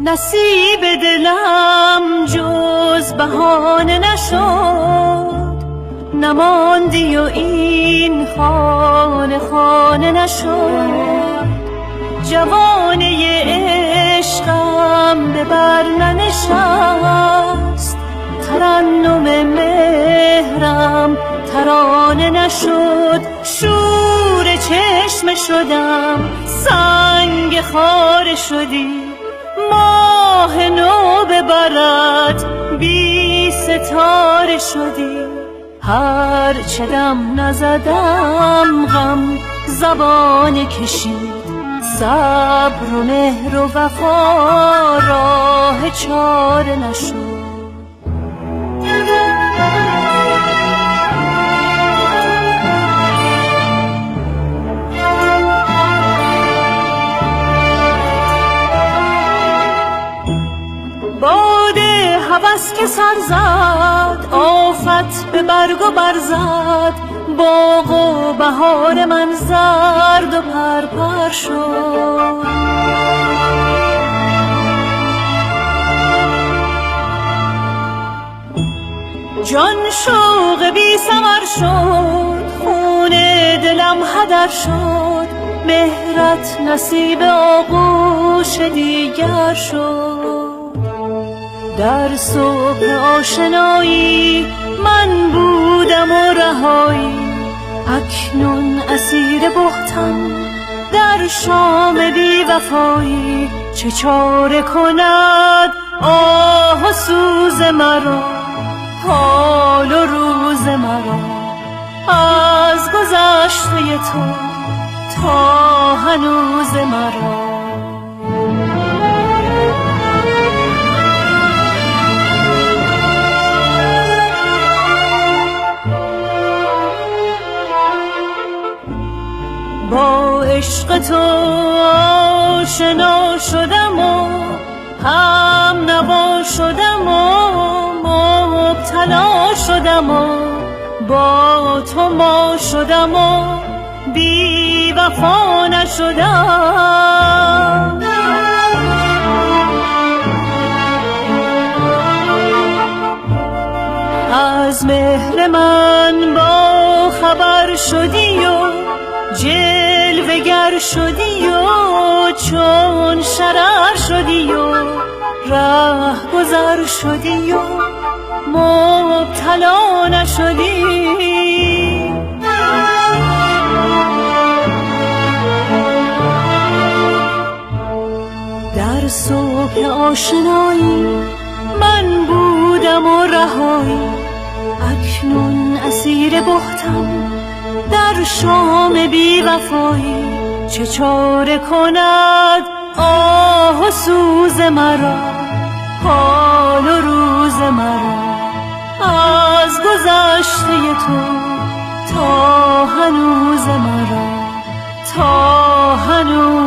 نصیب دلم جز بهانه نشد، نماندی و این خانه خانه نشد. جوانه عشقم به بر ننشست، ترنم مهرم ترانه نشد. شور چشم شدم سنگ خاره شدی، ماه نو ببرد بی ستاره شدی. هر چه دم نزدم غم زبان کشید، صبر و مهر و وفا راه چاره نشد. باده هوس که سر زد، آفت به برگ و برزد. باغ و بهار من زرد و پرپر شد. جان شوق بی ثمر شد، خون دلم هدر شد. مهرت نصیب آغوش دیگر شد. در صبح آشنایی من بودم و رهایی، اکنون اسیر بهتم در شام بی وفایی. چه چاره کند آه و سوز مرا، حال و روز مرا. از گذشته تو تا هنوز مرا. با عشق تو آشنا شدم و هم نوا شدم و مبتلا شدم و با تو ما شدم و بی وفا نشدم. از مهر من با خبر شدی و جلوه گر شدی و چون شرر شدی و ره گذر شدی و مبتلا نشدی. در صبح آشنایی من بودم و رهایی، اکنون اسیر بهتم در شام بی وفایی. چه چاره کند آه و سوز مرا، حال و روز مرا. از گذشته تو تا هنوز مرا، تا هنوز